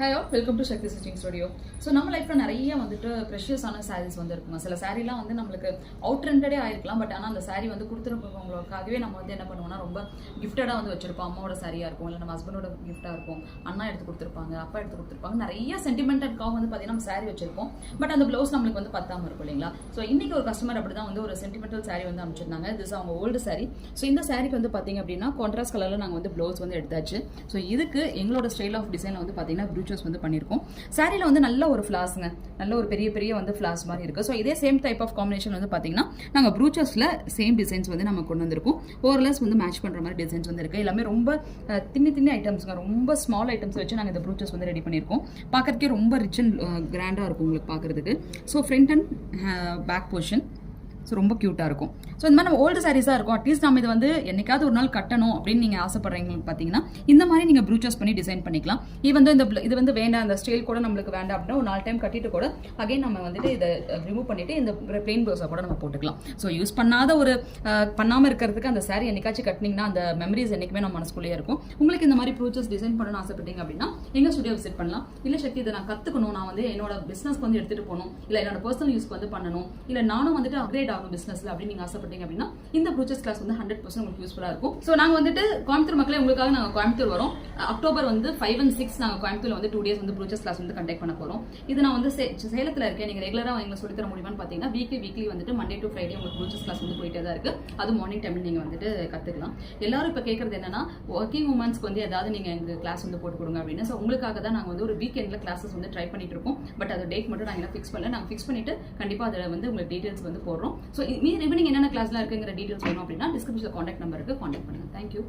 Hello welcome to Shakti stitching studio. So நம்ம லைஃப்பில் நிறைய வந்துட்டு ப்ரெஷியஸான சாரீஸ் வந்து இருக்குங்க. சில சாரீலாம் வந்து நம்மளுக்கு அவுட் ரெண்டடே ஆயிருக்கலாம். பட் ஆனால் அந்த சாரீ வந்து கொடுத்துருக்கவங்களுக்காகவே நம்ம வந்து என்ன பண்ணுவோம்னா ரொம்ப கிஃப்டடாக வந்து வச்சிருப்போம். அம்மாவோட சாரியாக இருக்கும், இல்லை நம்ம ஹஸ்பண்டோட கிஃப்டாக இருக்கும், அண்ணா எடுத்து கொடுத்துருப்பாங்க, அப்பா எடுத்து கொடுத்துருப்பாங்க. நிறைய சென்டிமெண்டலுக்காக வந்து பார்த்தீங்கன்னா நம்ம சாரீ வச்சிருப்போம். பட் அந்த ப்ளவுஸ் நம்மளுக்கு வந்து பத்தாமல் இருக்கும் இல்லைங்களா? ஸோ இன்னைக்கு ஒரு கஸ்டமர் அப்படி தான் வந்து ஒரு சென்டிமெண்டல் சாரீ வந்து அமைச்சிருந்தாங்க. திஸ் அவங்க ஓல்டு சாரீ. ஸோ இந்த சாரீக்கு வந்து பார்த்தீங்க அப்படின்னா கான்ட்ராஸ்ட் கலரில் நாங்கள் வந்து ப்ளவுஸ் வந்து எடுத்தாச்சு. ஸோ இதுக்கு எங்களோட ஸ்டைல் ஆஃப் டிசைனில் வந்து பார்த்தீங்கன்னா ப்ரூச்சஸ் வந்து பண்ணியிருக்கோம். சாரியில் வந்து நல்ல ஒரு ஃப்ளாஸ்ங்க, நல்ல ஒரு பெரிய பெரிய வந்து ஃப்ளாஸ் மாதிரி இருக்குது. ஸோ இதே சேம் டைப் ஆஃப் காம்பினேஷன் வந்து பார்த்தீங்கன்னா நாங்கள் ப்ரூச்சஸில் சேம் டிசைன்ஸ் வந்து நம்ம கொண்டு வந்திருக்கோம். ஓவர்லெஸ் வந்து மேட்ச் பண்ணுற மாதிரி டிசைன்ஸ் வந்து இருக்குது. எல்லாமே ரொம்ப தின்னி ஐட்டம்ஸ்ங்க, ரொம்ப ஸ்மால் ஐட்டம்ஸ் வச்சு நாங்கள் இந்த ப்ரூச்சஸ் வந்து ரெடி பண்ணியிருக்கோம். பார்க்கறதுக்கே ரொம்ப ரிச் அண்ட் கிராண்டாக இருக்கும் உங்களுக்கு பார்க்குறதுக்கு. So front and back portion so ரொம்ப க்யூட்டாக இருக்கும். ஸோ இந்த மாதிரி நம்ம ஓல்டு சாரீஸாக இருக்கும். அட்லீஸ்ட் நம்ம இது வந்து என்னைக்காவது ஒரு நாள் கட்டணும் அப்படின்னு நீங்கள் ஆசைப்படுறீங்களுக்கு பார்த்தீங்கன்னா இந்த மாதிரி நீங்கள் ப்ரூச்சஸ் பண்ணி டிசைன் பண்ணிக்கலாம். வந்து இது வந்து வேண்டாம், அந்த ஸ்டைல் கூட நம்மளுக்கு வேண்டாம் அப்படின்னா ஒரு 4 டைம் கட்டிட்டு கூட அகைன் நம்ம வந்துட்டு இதை ரிமூவ் பண்ணிட்டு இந்த பிளெயின் ப்ளவுஸை கூட நம்ம போட்டுக்கலாம். ஸோ யூஸ் பண்ணாத ஒரு பண்ணாமல் இருக்கிறதுக்கு அந்த சாரீ என்னைக்காச்சும் கட்டினீங்கன்னா அந்த மெமரிஸ் என்றைக்குமே நம்ம மனசுக்குள்ளேயே இருக்கும். உங்களுக்கு இந்த மாதிரி ப்ரூச்சஸ் டிசைன் பண்ணணும்னு ஆசைப்பட்டீங்க அப்படின்னா எங்கள் ஸ்டுடியோ விசிட் பண்ணலாம். இல்லை சக்தி இதை நான் கற்றுக்கணும், நான் வந்து என்னோட பிஸ்னஸ்க்கு வந்து எடுத்துகிட்டு போகணும், இல்லை என்னோட பர்சனல் யூஸ்க்கு வந்து பண்ணணும், இல்லை நானும் வந்துட்டு அப்கிரேட் ஆகணும் பிசினஸ்ல அப்படின்னு நீங்க ஆசைப்பட்டீங்க அப்படின்னா இந்த ப்ரூச்சஸ் கிளாஸ் வந்து 100% உங்களுக்கு யூஸ்ஃபுல்லா இருக்கும். சோ நாங்க வந்துட்டு கோயம்புத்தூர் மக்களே உங்களுக்காக நாங்க கோயம்புத்தூர் வரோம். அக்டோபர் வந்து 5 and 6 நாங்க கோயம்புத்தூர்ல வந்து 2 days வந்து ப்ரூச்சஸ் கிளாஸ் வந்து கண்டக்ட் பண்ண போறோம். இது நான் வந்து சேலத்துல இருக்கேன். நீங்க ரெகுலரா எங்களுக்கு சொல்லி தர முடியுமான்னு பாத்தீங்கன்னா வீக்லி வந்துட்டு மண்டே டு ஃப்ரைடே உங்களுக்கு ப்ரூச்சஸ் கிளாஸ் வந்து போயிட்டே தான் இருக்கு. அது மார்னிங் டைம்ல நீங்க வந்துட்டு கத்துக்கலாம். எல்லாரும் இப்ப கேட்கறது என்னன்னா ஒர்க்கிங் உமன்ஸ்க்கு வந்து ஏதாவது நீங்க எங்க கிளாஸ் வந்து போட்டு கொடுங்க அப்படின்னு. சோ உங்களுக்காக தான் நாங்க வந்து ஒரு வீக்கெண்ட்ல கிளாஸஸ் வந்து ட்ரை பண்ணிட்டு இருக்கோம். பட் அது டேட் மட்டும் நாங்க ஃபிக்ஸ் பண்ணல. நாங்க ஃபிக்ஸ் பண்ணிட்டு கண்டிப்பா அதுல வந்து உங்களுக்கு டீடைல்ஸ் வந்து போடுறோம். சோ ஈவினிங் என்னென்ன கிளாஸ்ல இருக்குங்கிற டீடைல்ஸ் வேணும் அப்படின்னா டிஸ்கிரிப்ஷன்ல கான்டாக்ட் நம்பருக்கு கான்டாக்ட் பண்ணுங்க. தேங்க்யூ.